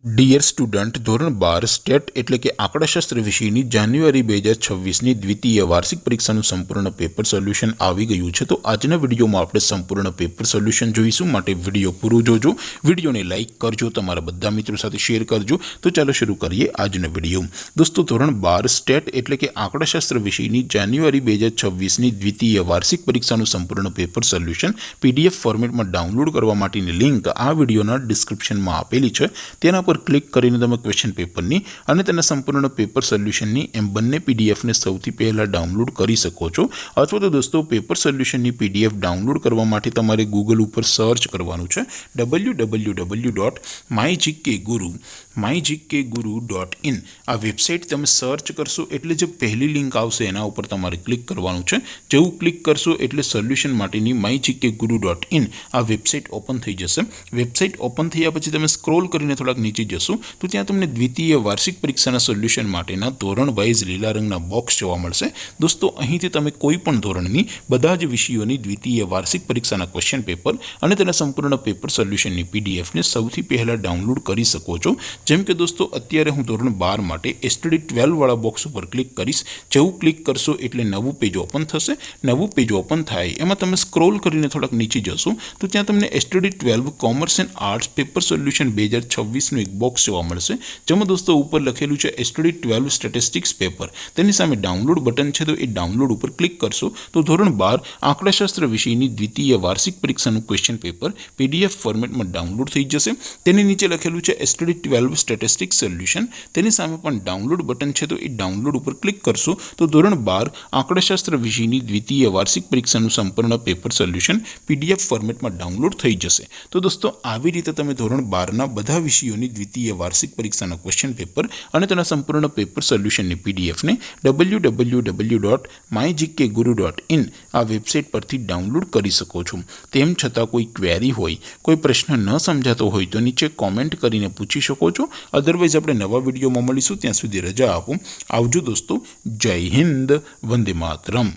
Dear student, ધોરણ 12 state એટલે કે આંકડાશાસ્ત્ર વિષયની જાન્યુઆરી 2026ની દ્વિતીય વાર્ષિક પરીક્ષાનું સંપૂર્ણ પેપર સોલ્યુશન આવી ગયું છે। તો આજના વિડીયોમાં આપણે સંપૂર્ણ પેપર સોલ્યુશન જોઈશું, માટે વિડીયો પૂરો જોજો, વિડીયોને લાઇક કરજો, તમારા બધા મિત્રો સાથે શેર કરજો। તો ચાલો શરૂ કરીએ આજનો વિડીયો। દોસ્તો, ધોરણ 12 સ્ટેટ એટલે કે આંકડાશાસ્ત્ર વિષયની જાન્યુઆરી 2026ની દ્વિતીય વાર્ષિક પરીક્ષાનું સંપૂર્ણ પેપર સોલ્યુશન PDF ફોર્મેટમાં ડાઉનલોડ કરવા માટેની લિંક આ વિડીયોના ડિસ્ક્રિપ્શનમાં આપેલી છે। તેના પર ક્લિક કરીને તમે ક્વેશ્ચન પેપરની અને તેના સંપૂર્ણ પેપર સોલ્યુશનની એમ બંને પીડીએફને સૌથી પહેલાં ડાઉનલોડ કરી શકો છો। અથવા તો દોસ્તો, પેપર સોલ્યુશનની PDF ડાઉનલોડ કરવા માટે તમારે ગૂગલ ઉપર સર્ચ કરવાનું છે www.mygkguru.in। આ વેબસાઇટ તમે સર્ચ કરશો એટલે જે પહેલી લિંક આવશે એના ઉપર તમારે ક્લિક કરવાનું છે। જેવું ક્લિક કરશો એટલે સોલ્યુશન માટેની mygkguru.in આ વેબસાઇટ ઓપન થઈ જશે। વેબસાઇટ ઓપન થયા પછી તમે સ્ક્રોલ કરીને થોડાક નીચે જશો તો ત્યાં તમને દ્વિતીય વાર્ષિક પરીક્ષાના સોલ્યુશન માટેના ધોરણ વાઇઝ લીલા રંગના બોક્સ જોવા મળશે। દોસ્તો, અહીંથી તમે કોઈ પણ ધોરણની બધા જ વિષયોની દ્વિતીય વાર્ષિક પરીક્ષાના ક્વેશ્ચન પેપર અને તેના સંપૂર્ણ પેપર સોલ્યુશનની પીડીએફને સૌથી પહેલાં ડાઉનલોડ કરી શકો છો। જેમ કે દોસ્તો, અત્યારે હું ધોરણ 12 માટે STD 12 વાળા બોક્સ ઉપર ક્લિક કરીશ। જેવું ક્લિક કરશો એટલે નવું પેજ ઓપન થશે। નવું પેજ ઓપન થાય એમાં તમે સ્ક્રોલ કરીને થોડાક નીચે જશો તો ત્યાં તમને STD 12 commerce and arts paper solution 2026નું એક બોક્સ જોવા મળશે, જેમાં દોસ્તો ઉપર લખેલું છે STD 12 સ્ટેટિસ્ટિક્સ પેપર। તેની સામે ડાઉનલોડ બટન છે, તો એ ડાઉનલોડ ઉપર ક્લિક કરશો તો ધોરણ 12 આંકડાશાસ્ત્ર વિષયની દ્વિતીય વાર્ષિક પરીક્ષાનું ક્વેશ્ચન પેપર PDF ફોર્મેટમાં ડાઉનલોડ થઈ જશે। તેની નીચે લખેલું છે STD 12 સ્ટેટિસ્ટિક્સ સોલ્યુશન। તેની સામે પણ ડાઉનલોડ બટન છે, તો એ ડાઉનલોડ ઉપર ક્લિક કરશો તો ધોરણ 12 આંકડાશાસ્ત્ર વિષયની દ્વિતીય વાર્ષિક પરીક્ષાનું સંપૂર્ણ પેપર સોલ્યુશન PDF ફોર્મેટમાં ડાઉનલોડ થઈ જશે। તો દોસ્તો, આવી રીતે તમે ધોરણ 12ના બધા વિષયોની દ્વિતીય વાર્ષિક પરીક્ષાના ક્વેશ્ચન પેપર અને તેના સંપૂર્ણ પેપર સોલ્યુશનની પીડીએફને www.mygkguru.in આ વેબસાઇટ પરથી ડાઉનલોડ કરી શકો છો। તેમ છતાં કોઈ ક્વેરી હોય, કોઈ પ્રશ્ન ન સમજાતો હોય તો નીચે કોમેન્ટ કરીને પૂછી શકો છો। અધરવાઇઝ આપણે નવા વિડીયોમાં મળીશું, ત્યાં સુધી રજા આપો। આવજો દોસ્તો, જય હિન્દ, વંદે માતરમ।